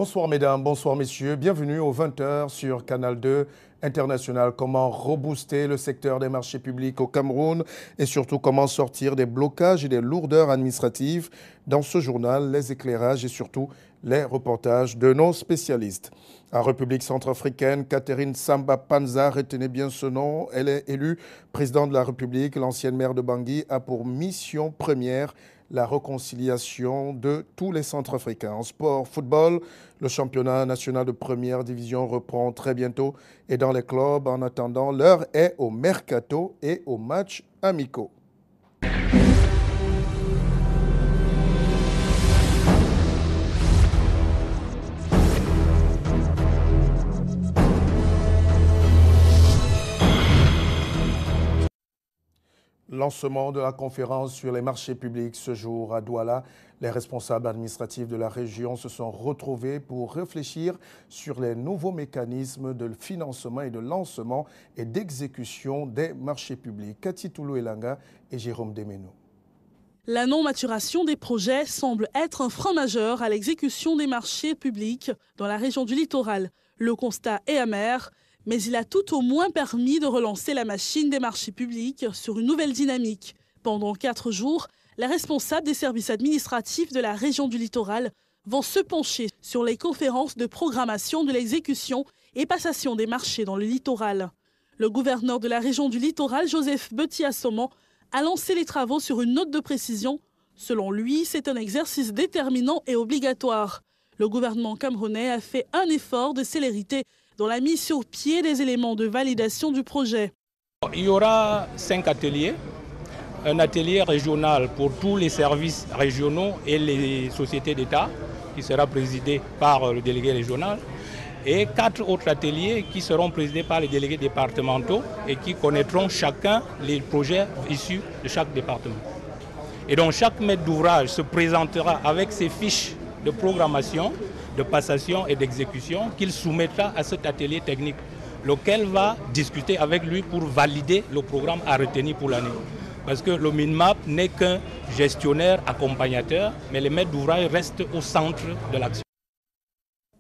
Bonsoir mesdames, bonsoir messieurs, bienvenue aux 20h sur Canal 2 International. Comment rebooster le secteur des marchés publics au Cameroun et surtout comment sortir des blocages et des lourdeurs administratives. Dans ce journal, les éclairages et surtout les reportages de nos spécialistes. En République centrafricaine, Catherine Samba Panza, retenez bien ce nom, elle est élue présidente de la République. L'ancienne maire de Bangui a pour mission première la réconciliation de tous les Centrafricains. En sport, football, le championnat national de première division reprend très bientôt. Et dans les clubs, en attendant, l'heure est au mercato et aux matchs amicaux. Lancement de la conférence sur les marchés publics ce jour à Douala. Les responsables administratifs de la région se sont retrouvés pour réfléchir sur les nouveaux mécanismes de financement et de lancement et d'exécution des marchés publics. Cathy Toulou-Elanga et Jérôme Demenou. La non-maturation des projets semble être un frein majeur à l'exécution des marchés publics dans la région du littoral. Le constat est amer. Mais il a tout au moins permis de relancer la machine des marchés publics sur une nouvelle dynamique. Pendant 4 jours, les responsables des services administratifs de la région du littoral vont se pencher sur les conférences de programmation de l'exécution et passation des marchés dans le littoral. Le gouverneur de la région du littoral, Joseph Beti-Assoman, a lancé les travaux sur une note de précision. Selon lui, c'est un exercice déterminant et obligatoire. Le gouvernement camerounais a fait un effort de célérité dans la mise sur pied des éléments de validation du projet. Il y aura 5 ateliers. Un atelier régional pour tous les services régionaux et les sociétés d'État, qui sera présidé par le délégué régional, et 4 autres ateliers qui seront présidés par les délégués départementaux et qui connaîtront chacun les projets issus de chaque département. Et donc chaque maître d'ouvrage se présentera avec ses fiches de programmation, de passation et d'exécution qu'il soumettra à cet atelier technique, lequel va discuter avec lui pour valider le programme à retenir pour l'année. Parce que le Minmap n'est qu'un gestionnaire accompagnateur, mais les maîtres d'ouvrage restent au centre de l'action.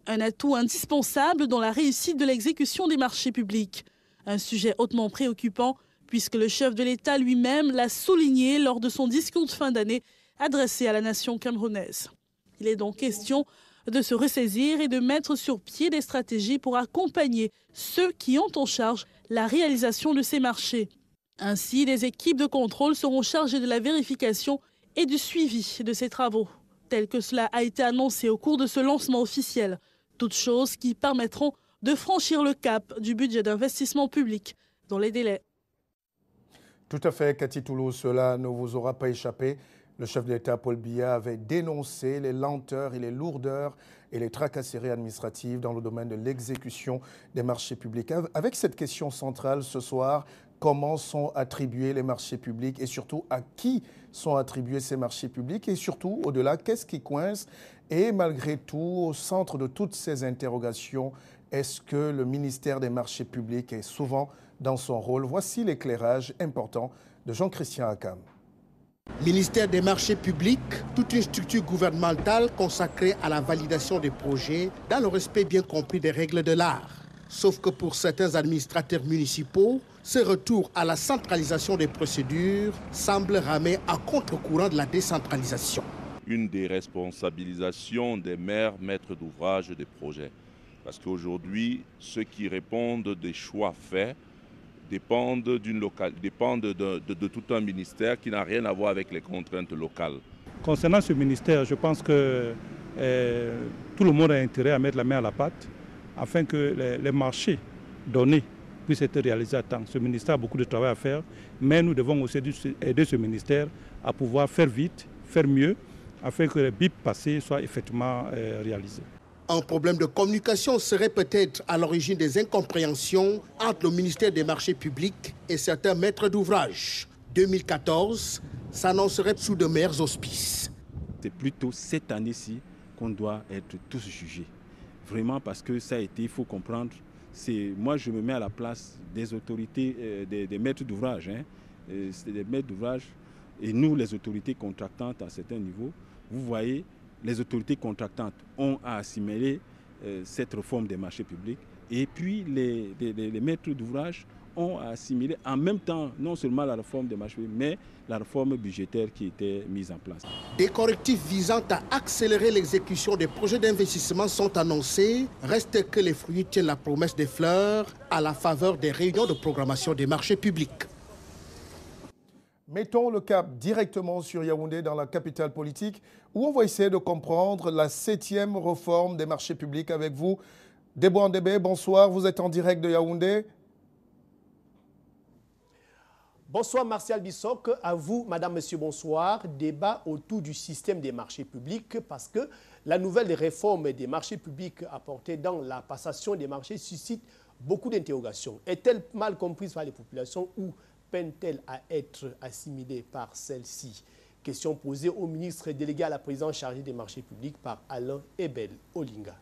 Un atout indispensable dans la réussite de l'exécution des marchés publics. Un sujet hautement préoccupant, puisque le chef de l'État lui-même l'a souligné lors de son discours de fin d'année adressé à la nation camerounaise. Il est donc question de se ressaisir et de mettre sur pied des stratégies pour accompagner ceux qui ont en charge la réalisation de ces marchés. Ainsi, des équipes de contrôle seront chargées de la vérification et du suivi de ces travaux, tel que cela a été annoncé au cours de ce lancement officiel. Toutes choses qui permettront de franchir le cap du budget d'investissement public dans les délais. Tout à fait, Cathy Toulou, cela ne vous aura pas échappé. Le chef de l'État, Paul Biya, avait dénoncé les lenteurs et les lourdeurs et les tracasseries administratives dans le domaine de l'exécution des marchés publics. Avec cette question centrale ce soir, comment sont attribués les marchés publics et surtout à qui sont attribués ces marchés publics et surtout, au-delà, qu'est-ce qui coince? Et malgré tout, au centre de toutes ces interrogations, est-ce que le ministère des marchés publics est souvent dans son rôle? Voici l'éclairage important de Jean-Christian Akam. Ministère des marchés publics, toute une structure gouvernementale consacrée à la validation des projets dans le respect bien compris des règles de l'art. Sauf que pour certains administrateurs municipaux, ce retour à la centralisation des procédures semble ramer à contre-courant de la décentralisation. Une déresponsabilisation des maires, maîtres d'ouvrage des projets. Parce qu'aujourd'hui, ceux qui répondent des choix faits dépendent de tout un ministère qui n'a rien à voir avec les contraintes locales. Concernant ce ministère, je pense que tout le monde a intérêt à mettre la main à la pâte afin que les marchés donnés puissent être réalisés à temps. Ce ministère a beaucoup de travail à faire, mais nous devons aussi aider ce ministère à pouvoir faire vite, faire mieux, afin que les BIP passés soient effectivement réalisés. Un problème de communication serait peut-être à l'origine des incompréhensions entre le ministère des marchés publics et certains maîtres d'ouvrage. 2014 s'annoncerait sous de meilleurs auspices. C'est plutôt cette année-ci qu'on doit être tous jugés. Vraiment parce que ça a été, il faut comprendre, moi je me mets à la place des autorités, des maîtres d'ouvrage. C'est des maîtres d'ouvrage et nous les autorités contractantes à certains niveaux. Vous voyez, les autorités contractantes ont à assimiler cette réforme des marchés publics. Et puis les maîtres d'ouvrage ont assimilé en même temps non seulement la réforme des marchés publics, mais la réforme budgétaire qui était mise en place. Des correctifs visant à accélérer l'exécution des projets d'investissement sont annoncés. Reste que les fruits tiennent la promesse des fleurs à la faveur des réunions de programmation des marchés publics. Mettons le cap directement sur Yaoundé, dans la capitale politique, où on va essayer de comprendre la 7e réforme des marchés publics avec vous. Debo Ndebe, bonsoir, vous êtes en direct de Yaoundé. Bonsoir Martial Bissok, à vous Madame, Monsieur, bonsoir. Débat autour du système des marchés publics parce que la nouvelle réforme des marchés publics apportée dans la passation des marchés suscite beaucoup d'interrogations. Est-elle mal comprise par les populations ou peine-t-elle à être assimilée par celle-ci? Question posée au ministre délégué à la présidence chargée des marchés publics par Alain Ebel Olinga.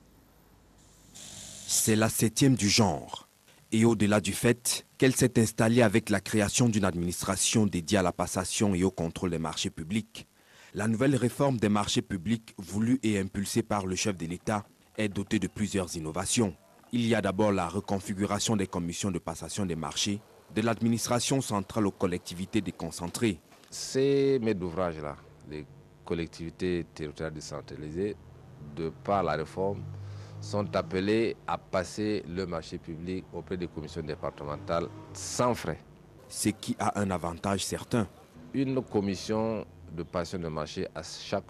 C'est la 7e du genre. Et au-delà du fait qu'elle s'est installée avec la création d'une administration dédiée à la passation et au contrôle des marchés publics, la nouvelle réforme des marchés publics voulue et impulsée par le chef de l'État est dotée de plusieurs innovations. Il y a d'abord la reconfiguration des commissions de passation des marchés, de l'administration centrale aux collectivités déconcentrées. Ces maîtres d'ouvrage-là, les collectivités territoriales décentralisées, de par la réforme, sont appelés à passer le marché public auprès des commissions départementales sans frais. Ce qui a un avantage certain. Une commission de passation de marché à chaque...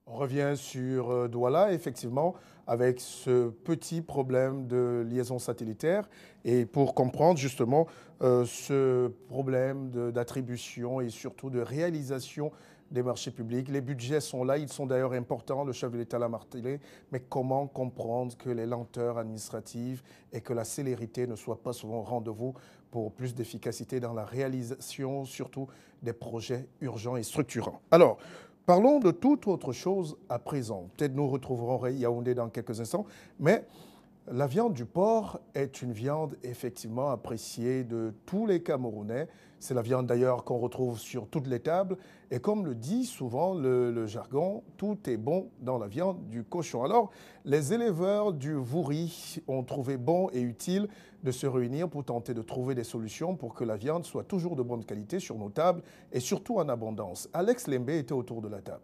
On revient sur Douala, effectivement, avec ce petit problème de liaison satellitaire. Et pour comprendre justement ce problème d'attribution et surtout de réalisation des marchés publics, les budgets sont là, ils sont d'ailleurs importants, le chef de l'État l'a martelé, mais comment comprendre que les lenteurs administratives et que la célérité ne soient pas souvent au rendez-vous pour plus d'efficacité dans la réalisation, surtout des projets urgents et structurants. Alors, parlons de toute autre chose à présent. Peut-être nous retrouverons Yaoundé dans quelques instants, mais la viande du porc est une viande effectivement appréciée de tous les Camerounais. C'est la viande d'ailleurs qu'on retrouve sur toutes les tables. Et comme le dit souvent le jargon, tout est bon dans la viande du cochon. Alors, les éleveurs du Vouri ont trouvé bon et utile de se réunir pour tenter de trouver des solutions pour que la viande soit toujours de bonne qualité sur nos tables et surtout en abondance. Alex Lembe était autour de la table.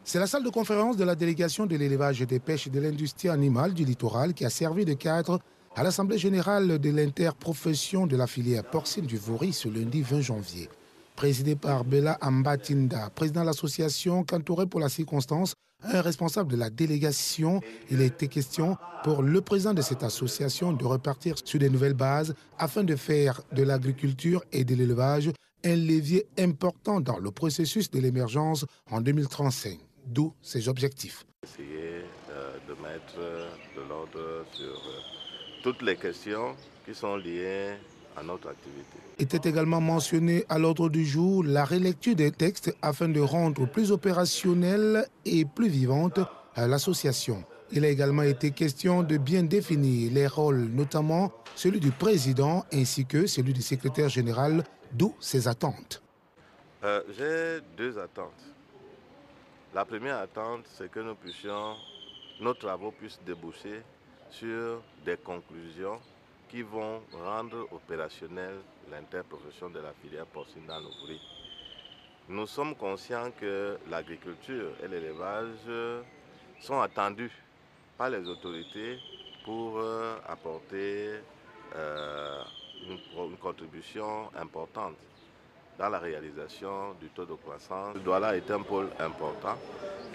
C'est la salle de conférence de la délégation de l'élevage, des pêches et de l'industrie animale du littoral qui a servi de cadre à l'Assemblée générale de l'interprofession de la filière porcine du Vouri ce lundi 20 janvier. Présidé par Bella Ambatinda, président de l'association Cantoré pour la circonstance, un responsable de la délégation, il a été question pour le président de cette association de repartir sur de nouvelles bases afin de faire de l'agriculture et de l'élevage un levier important dans le processus de l'émergence en 2035. D'où ces objectifs. Essayer de mettre de l'ordre sur toutes les questions qui sont liées à notre activité. Était également mentionné à l'ordre du jour la relecture des textes afin de rendre plus opérationnelle et plus vivante l'association. Il a également été question de bien définir les rôles, notamment celui du président ainsi que celui du secrétaire général, d'où ses attentes. J'ai deux attentes. La première attente, c'est que nos travaux puissent déboucher sur des conclusions qui vont rendre opérationnelle l'interprofession de la filière porcine dans nos Vouri. Nous sommes conscients que l'agriculture et l'élevage sont attendus par les autorités pour apporter une contribution importante dans la réalisation du taux de croissance. Douala est un pôle important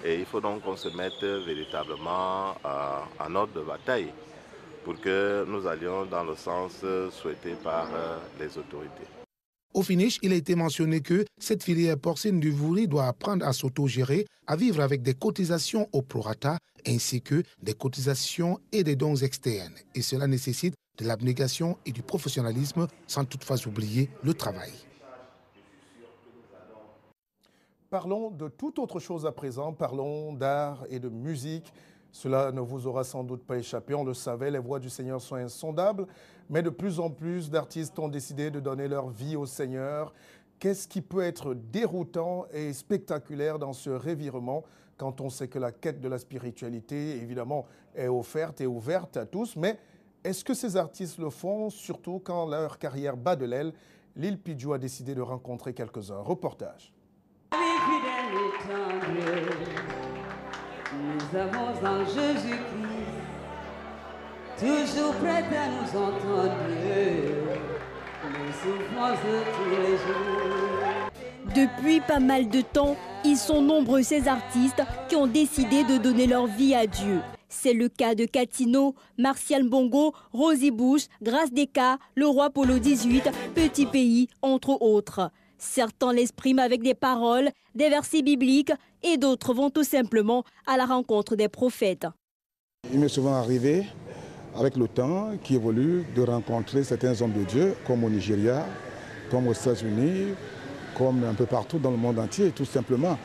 et il faut donc qu'on se mette véritablement en ordre de bataille pour que nous allions dans le sens souhaité par les autorités. Au finish, il a été mentionné que cette filière porcine du Vouri doit apprendre à s'autogérer, à vivre avec des cotisations au prorata, ainsi que des cotisations et des dons externes. Et cela nécessite de l'abnégation et du professionnalisme, sans toutefois oublier le travail. Parlons de toute autre chose à présent, parlons d'art et de musique. Cela ne vous aura sans doute pas échappé, on le savait, les voies du Seigneur sont insondables, mais de plus en plus d'artistes ont décidé de donner leur vie au Seigneur. Qu'est-ce qui peut être déroutant et spectaculaire dans ce revirement quand on sait que la quête de la spiritualité, évidemment, est offerte et ouverte à tous, mais est-ce que ces artistes le font, surtout quand leur carrière bat de l'aile? Lil Pidgeot a décidé de rencontrer quelques-uns. Reportage. Nous avons en Jésus-Christ, toujours prêt à nous entendre, nos souffrances de tous les jours. Depuis pas mal de temps, ils sont nombreux ces artistes qui ont décidé de donner leur vie à Dieu. C'est le cas de Catino, Martial Bongo, Rosie Bush, Grace Deka, le roi Polo XVIII, Petit Pays, entre autres. Certains l'expriment avec des paroles, des versets bibliques et d'autres vont tout simplement à la rencontre des prophètes. Il m'est souvent arrivé, avec le temps qui évolue, de rencontrer certains hommes de Dieu, comme au Nigeria, comme aux États-Unis, comme un peu partout dans le monde entier, tout simplement.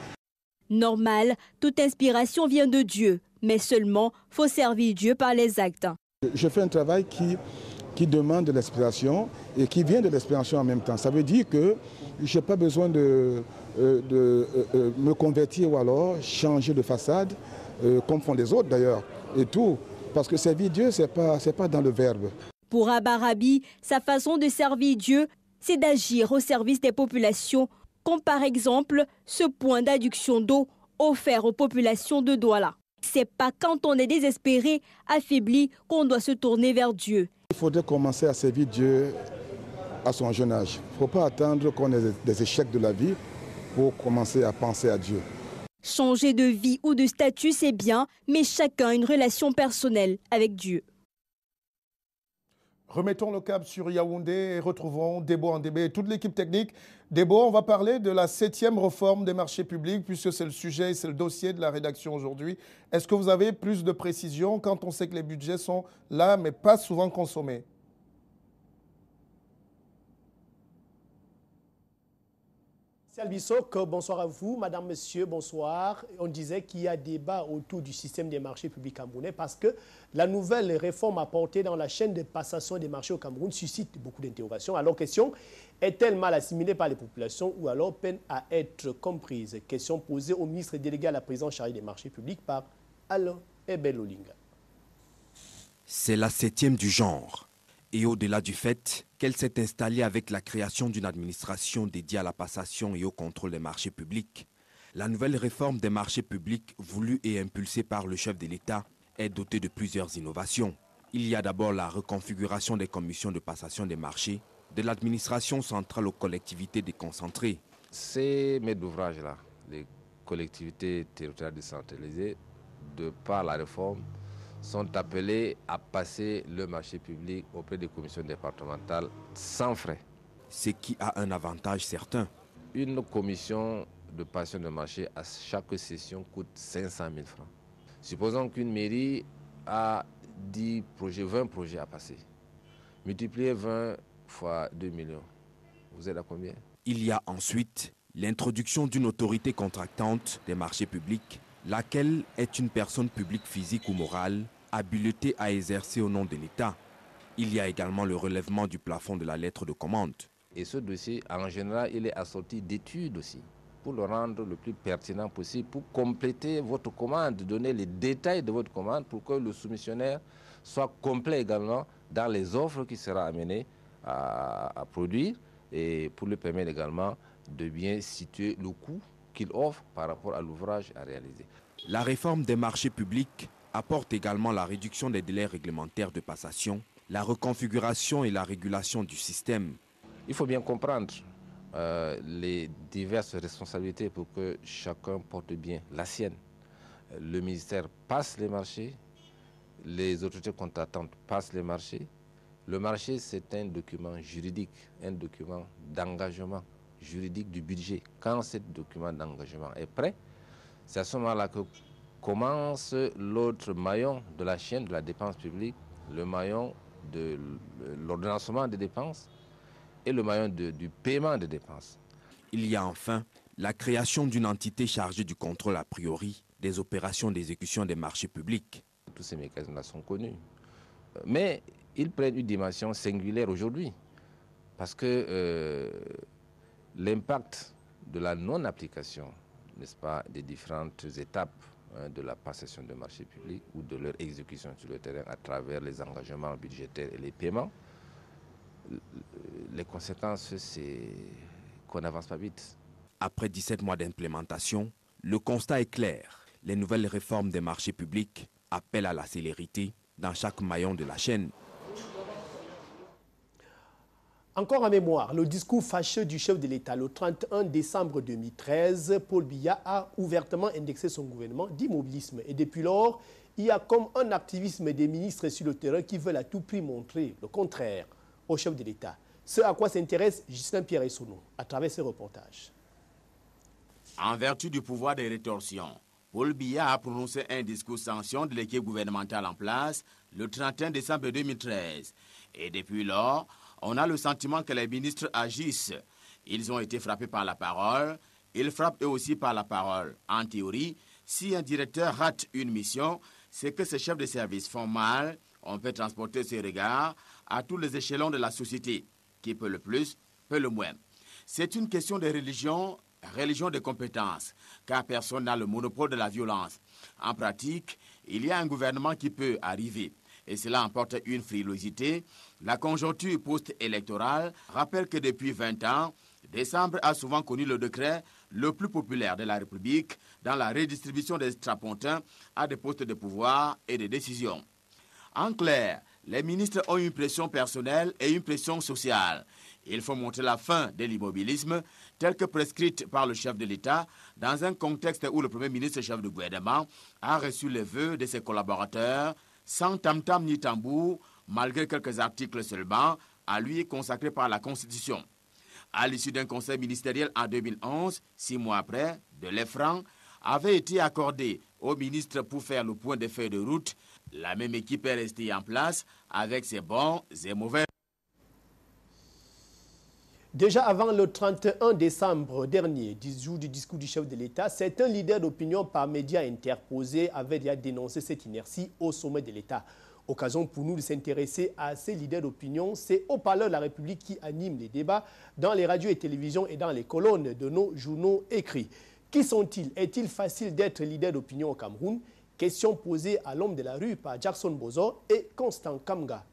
Normal, toute inspiration vient de Dieu, mais seulement faut servir Dieu par les actes. Je fais un travail qui demande de l'inspiration et qui vient de l'inspiration en même temps. Ça veut dire que je n'ai pas besoin de me convertir ou alors changer de façade, comme font les autres d'ailleurs, et tout. Parce que servir Dieu, ce n'est pas dans le verbe. Pour Abba Rabi, sa façon de servir Dieu, c'est d'agir au service des populations, comme par exemple ce point d'adduction d'eau offert aux populations de Douala. C'est pas quand on est désespéré, affaibli, qu'on doit se tourner vers Dieu. Il faudrait commencer à servir Dieu à son jeune âge. Il ne faut pas attendre qu'on ait des échecs de la vie pour commencer à penser à Dieu. Changer de vie ou de statut, c'est bien, mais chacun a une relation personnelle avec Dieu. Remettons le cap sur Yaoundé et retrouvons Debo Andébé et toute l'équipe technique. Debo, on va parler de la 7e réforme des marchés publics puisque c'est le sujet et c'est le dossier de la rédaction aujourd'hui. Est-ce que vous avez plus de précisions quand on sait que les budgets sont là mais pas souvent consommés? Bissok, bonsoir à vous. Madame, monsieur, bonsoir. On disait qu'il y a débat autour du système des marchés publics camerounais parce que la nouvelle réforme apportée dans la chaîne de passation des marchés au Cameroun suscite beaucoup d'interrogations. Alors, question, est-elle mal assimilée par les populations ou alors peine à être comprise? Question posée au ministre délégué à la présidence chargée des marchés publics par Alain Ebel-Olinga. C'est la 7e du genre. Et au-delà du fait qu'elle s'est installée avec la création d'une administration dédiée à la passation et au contrôle des marchés publics, la nouvelle réforme des marchés publics voulue et impulsée par le chef de l'État est dotée de plusieurs innovations. Il y a d'abord la reconfiguration des commissions de passation des marchés, de l'administration centrale aux collectivités déconcentrées. Ces maîtres d'ouvrage-là, les collectivités territoriales décentralisées, de par la réforme, sont appelés à passer le marché public auprès des commissions départementales sans frais. Ce qui a un avantage certain. Une commission de passation de marché à chaque session coûte 500 000 francs. Supposons qu'une mairie a 10 projets, 20 projets à passer. Multipliez 20 fois 2 millions. Vous êtes à combien? Il y a ensuite l'introduction d'une autorité contractante des marchés publics, laquelle est une personne publique physique ou morale habilitée à exercer au nom de l'État. Il y a également le relèvement du plafond de la lettre de commande. Et ce dossier, en général, il est assorti d'études aussi, pour le rendre le plus pertinent possible, pour compléter votre commande, donner les détails de votre commande pour que le soumissionnaire soit complet également dans les offres qu'il sera amené à produire et pour lui permettre également de bien situer le coût qu'il offre par rapport à l'ouvrage à réaliser. La réforme des marchés publics apporte également la réduction des délais réglementaires de passation, la reconfiguration et la régulation du système. Il faut bien comprendre les diverses responsabilités pour que chacun porte bien la sienne. Le ministère passe les marchés, les autorités contractantes passent les marchés. Le marché, c'est un document juridique, un document d'engagement juridique du budget. Quand ce document d'engagement est prêt, c'est à ce moment-là que commence l'autre maillon de la chaîne de la dépense publique, le maillon de l'ordonnancement des dépenses et le maillon du paiement des dépenses. Il y a enfin la création d'une entité chargée du contrôle a priori, des opérations d'exécution des marchés publics. Tous ces mécanismes-là sont connus. Mais ils prennent une dimension singulière aujourd'hui. Parce que l'impact de la non-application, n'est-ce pas, des différentes étapes de la passation de marchés publics ou de leur exécution sur le terrain à travers les engagements budgétaires et les paiements, les conséquences, c'est qu'on n'avance pas vite. Après 17 mois d'implémentation, le constat est clair. Les nouvelles réformes des marchés publics appellent à la célérité dans chaque maillon de la chaîne. Encore en mémoire, le discours fâcheux du chef de l'État le 31 décembre 2013, Paul Biya a ouvertement indexé son gouvernement d'immobilisme. Et depuis lors, il y a comme un activisme des ministres sur le terrain qui veulent à tout prix montrer le contraire au chef de l'État. Ce à quoi s'intéresse Justin Pierre-Essounou à travers ses reportages. En vertu du pouvoir de rétorsion, Paul Biya a prononcé un discours sanction de l'équipe gouvernementale en place le 31 décembre 2013. Et depuis lors, on a le sentiment que les ministres agissent. Ils ont été frappés par la parole, ils frappent eux aussi par la parole. En théorie, si un directeur rate une mission, c'est que ses chefs de service font mal. On peut transporter ces regards à tous les échelons de la société. Qui peut le plus, peut le moins. C'est une question de religion de compétences, car personne n'a le monopole de la violence. En pratique, il y a un gouvernement qui peut arriver. Et cela emporte une frilosité. La conjoncture post-électorale rappelle que depuis 20 ans, décembre a souvent connu le décret le plus populaire de la République dans la redistribution des strapontins à des postes de pouvoir et de décision. En clair, les ministres ont une pression personnelle et une pression sociale. Il faut montrer la fin de l'immobilisme telle que prescrite par le chef de l'État dans un contexte où le Premier ministre chef du gouvernement a reçu les vœux de ses collaborateurs sans tam-tam ni tambour, malgré quelques articles seulement, à lui consacrés par la Constitution. À l'issue d'un conseil ministériel en 2011, 6 mois après, de l'EFRAN avait été accordé au ministre pour faire le point des feuilles de route. La même équipe est restée en place avec ses bons et mauvais. Déjà avant le 31 décembre dernier, 10 jours du discours du chef de l'État, certains leaders d'opinion par médias interposés avaient déjà dénoncé cette inertie au sommet de l'État. Occasion pour nous de s'intéresser à ces leaders d'opinion. C'est au Palais de la République qui anime les débats dans les radios et télévisions et dans les colonnes de nos journaux écrits. Qui sont-ils? Est-il facile d'être leader d'opinion au Cameroun? Question posée à l'homme de la rue par Jackson Bozo et Constant Kamga.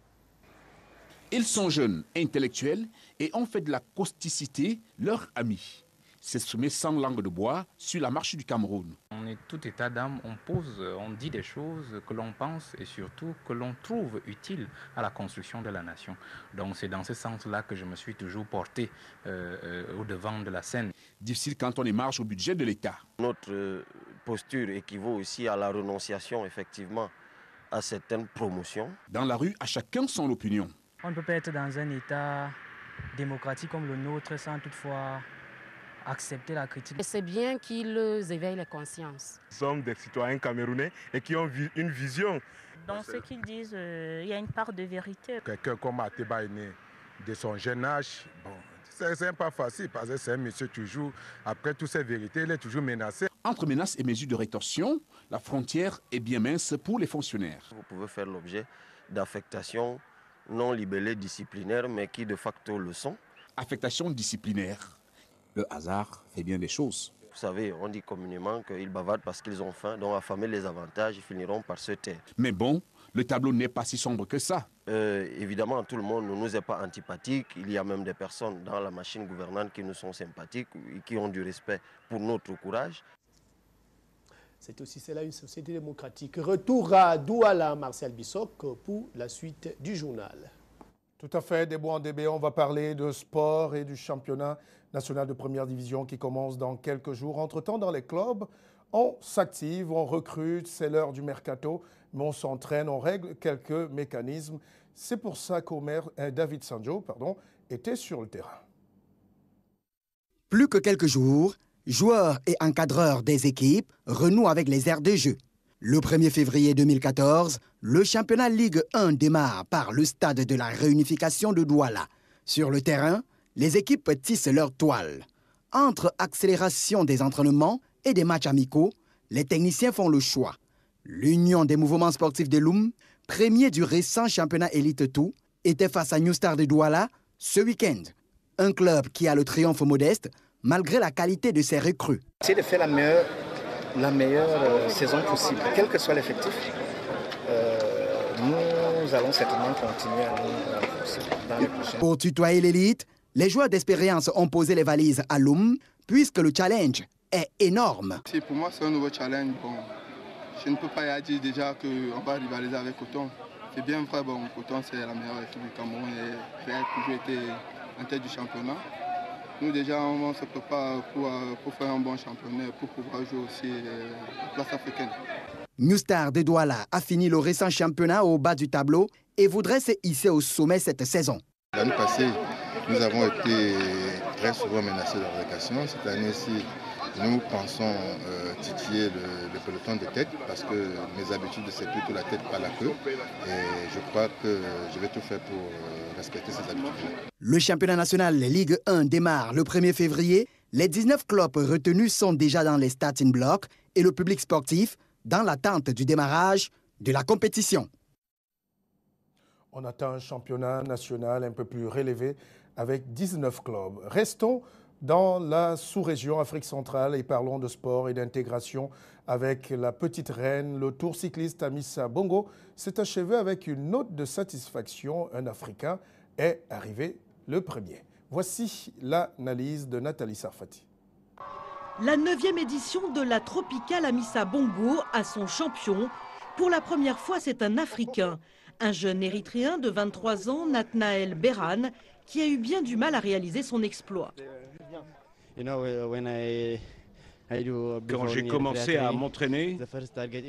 Ils sont jeunes, intellectuels et ont fait de la causticité leur ami. S'exprimer sans langue de bois sur la marche du Cameroun. On est tout état d'âme, on dit des choses que l'on pense et surtout que l'on trouve utiles à la construction de la nation. Donc c'est dans ce sens-là que je me suis toujours porté au devant de la scène. Difficile quand on émarge au budget de l'État. Notre posture équivaut aussi à la renonciation effectivement à certaines promotions. Dans la rue, à chacun son opinion. On ne peut pas être dans un État démocratique comme le nôtre sans toutefois accepter la critique. C'est bien qu'ils éveillent les consciences. Nous sommes des citoyens camerounais et qui ont une vision. Dans ce qu'ils disent, il y a une part de vérité. Quelqu'un comme Ateba est né de son jeune âge, bon, c'est pas facile parce que c'est un monsieur toujours, après toutes ces vérités, il est toujours menacé. Entre menaces et mesures de rétorsion, la frontière est bien mince pour les fonctionnaires. Vous pouvez faire l'objet d'affectations non libellées disciplinaires, mais qui de facto le sont. Affectation disciplinaire. Le hasard fait bien des choses. Vous savez, on dit communément qu'ils bavardent parce qu'ils ont faim, donc affamer les avantages, ils finiront par se taire. Mais bon, le tableau n'est pas si sombre que ça. Évidemment, tout le monde ne nous est pas antipathique. Il y a même des personnes dans la machine gouvernante qui nous sont sympathiques et qui ont du respect pour notre courage. C'est aussi cela une société démocratique. Retour à Douala, Martial Bissok, pour la suite du journal. Tout à fait, des en DB, on va parler de sport et du championnat national de première division qui commence dans quelques jours. Entre-temps, dans les clubs, on s'active, on recrute, c'est l'heure du mercato, mais on s'entraîne, on règle quelques mécanismes. C'est pour ça qu'Omer David Sanjo était sur le terrain. Plus que quelques jours, joueurs et encadreurs des équipes renouent avec les aires de jeu. Le 1er février 2014, le championnat Ligue 1 démarre par le stade de la réunification de Douala. Sur le terrain, les équipes tissent leur toile. Entre accélération des entraînements et des matchs amicaux, les techniciens font le choix. L'Union des mouvements sportifs de Loum, premier du récent championnat Elite 2, était face à New Star de Douala ce week-end. Un club qui a le triomphe modeste malgré la qualité de ses recrues. C'est de faire la meilleure saison possible, quel que soit l'effectif. Nous allons certainement continuer à nous dans les prochains. Pour tutoyer l'élite, les joueurs d'expérience ont posé les valises à Loum puisque le challenge est énorme. Pour moi, c'est un nouveau challenge. Bon, je ne peux pas dire déjà qu'on va rivaliser avec Coton. C'est bien vrai, bon, Coton c'est la meilleure équipe du Cameroun et a toujours été en tête du championnat. Nous déjà on se prépare pour faire un bon championnat, pour pouvoir jouer aussi la place africaine. New Star de Douala a fini le récent championnat au bas du tableau et voudrait se hisser au sommet cette saison. L'année passée, nous avons été très souvent menacés de relégation. Cette année-ci, nous pensons titiller le peloton de tête parce que mes habitudes, c'est plutôt la tête, pas la queue. Et je crois que je vais tout faire pour respecter ces habitudes. Le championnat national Ligue 1 démarre le 1er février. Les 19 clubs retenus sont déjà dans les starting blocks et le public sportif dans l'attente du démarrage de la compétition. On attend un championnat national un peu plus relevé avec 19 clubs. Restons dans la sous-région Afrique centrale et parlons de sport et d'intégration avec la petite reine. Le tour cycliste Amissa Bongo s'est achevé avec une note de satisfaction. Un Africain est arrivé le premier. Voici l'analyse de Nathalie Sarfati. La 9e édition de la Tropicale Amissa Bongo a son champion. Pour la première fois, c'est un Africain. Un jeune Érythréen de 23 ans, Nathnaël Beran, qui a eu bien du mal à réaliser son exploit. Quand j'ai commencé à m'entraîner,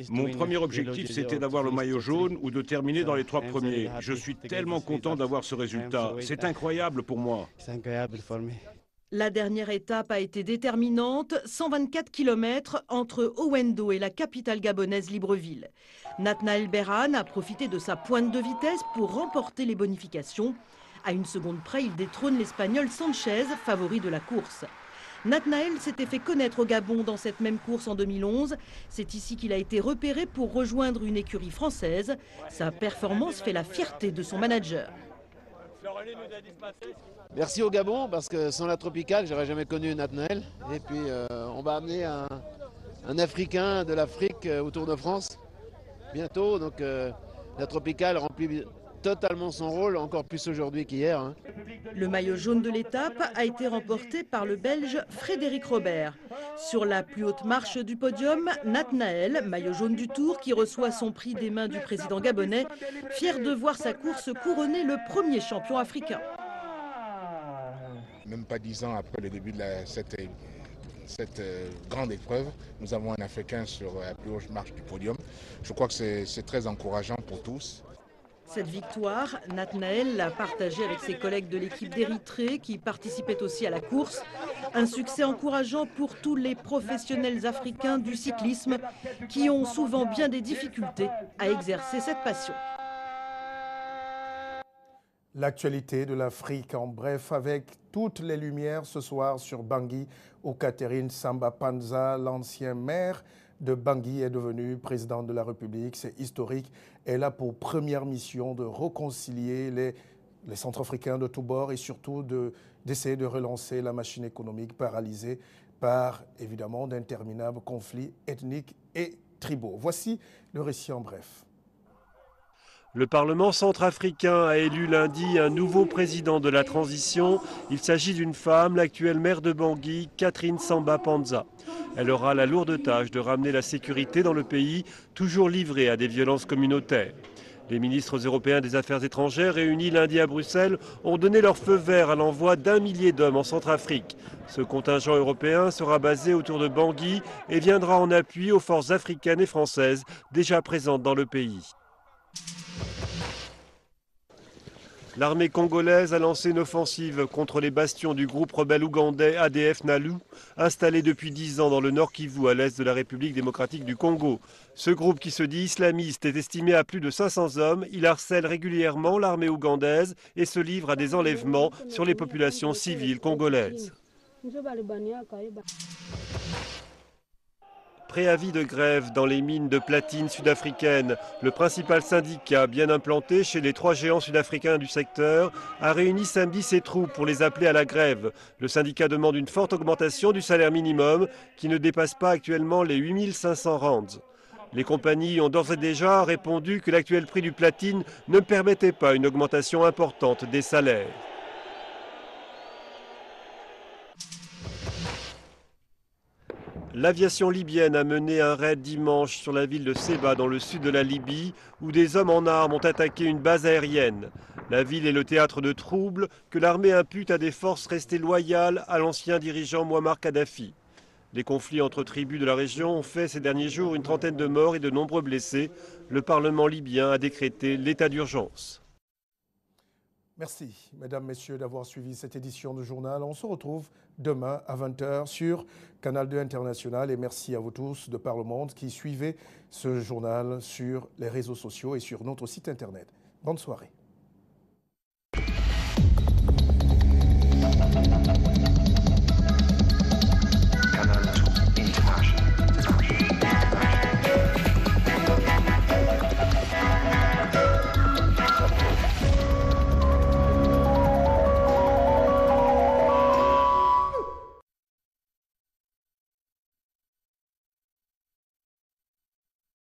mon premier objectif c'était d'avoir le maillot jaune ou de terminer dans les 3 premiers. Je suis tellement content d'avoir ce résultat. C'est incroyable pour moi. La dernière étape a été déterminante, 124 km entre Owendo et la capitale gabonaise Libreville. Nathnaël Beran a profité de sa pointe de vitesse pour remporter les bonifications. À une seconde près, il détrône l'Espagnol Sanchez, favori de la course. Nathnaël s'était fait connaître au Gabon dans cette même course en 2011. C'est ici qu'il a été repéré pour rejoindre une écurie française. Sa performance fait la fierté de son manager. Merci au Gabon parce que sans la Tropicale, j'aurais jamais connu Nathnaël. Et puis on va amener un Africain de l'Afrique au Tour de France bientôt. Donc la Tropicale remplit totalement son rôle, encore plus aujourd'hui qu'hier. Le maillot jaune de l'étape a été remporté par le Belge Frédéric Robert. Sur la plus haute marche du podium, Nathnaël, maillot jaune du Tour, qui reçoit son prix des mains du président gabonais, fier de voir sa course couronner le premier champion africain. Même pas 10 ans après le début de cette grande épreuve, nous avons un Africain sur la plus haute marche du podium. Je crois que c'est très encourageant pour tous. Cette victoire, Nathnaël l'a partagée avec ses collègues de l'équipe d'Érythrée qui participaient aussi à la course. Un succès encourageant pour tous les professionnels africains du cyclisme qui ont souvent bien des difficultés à exercer cette passion. L'actualité de l'Afrique en bref avec toutes les lumières ce soir sur Bangui où Catherine Samba Panza, l'ancien maire de Bangui, est devenu président de la République. C'est historique. Elle a pour première mission de réconcilier les Centrafricains de tous bords et surtout d'essayer de relancer la machine économique paralysée par, évidemment, d'interminables conflits ethniques et tribaux. Voici le récit en bref. Le Parlement centrafricain a élu lundi un nouveau président de la transition. Il s'agit d'une femme, l'actuelle maire de Bangui, Catherine Samba Panza. Elle aura la lourde tâche de ramener la sécurité dans le pays, toujours livré à des violences communautaires. Les ministres européens des Affaires étrangères réunis lundi à Bruxelles ont donné leur feu vert à l'envoi d'1 millier d'hommes en Centrafrique. Ce contingent européen sera basé autour de Bangui et viendra en appui aux forces africaines et françaises déjà présentes dans le pays. L'armée congolaise a lancé une offensive contre les bastions du groupe rebelle ougandais ADF Nalu, installé depuis 10 ans dans le Nord Kivu, à l'est de la République démocratique du Congo. Ce groupe qui se dit islamiste est estimé à plus de 500 hommes. Il harcèle régulièrement l'armée ougandaise et se livre à des enlèvements sur les populations civiles congolaises. Préavis de grève dans les mines de platine sud-africaines. Le principal syndicat, bien implanté chez les 3 géants sud-africains du secteur, a réuni samedi ses troupes pour les appeler à la grève. Le syndicat demande une forte augmentation du salaire minimum qui ne dépasse pas actuellement les 8500 rands. Les compagnies ont d'ores et déjà répondu que l'actuel prix du platine ne permettait pas une augmentation importante des salaires. L'aviation libyenne a mené un raid dimanche sur la ville de Seba dans le sud de la Libye où des hommes en armes ont attaqué une base aérienne. La ville est le théâtre de troubles que l'armée impute à des forces restées loyales à l'ancien dirigeant Mouammar Kadhafi. Les conflits entre tribus de la région ont fait ces derniers jours une trentaine de morts et de nombreux blessés. Le Parlement libyen a décrété l'état d'urgence. Merci, mesdames, messieurs, d'avoir suivi cette édition du journal. On se retrouve demain à 20h sur Canal 2 International. Et merci à vous tous de par le monde qui suivez ce journal sur les réseaux sociaux et sur notre site internet. Bonne soirée.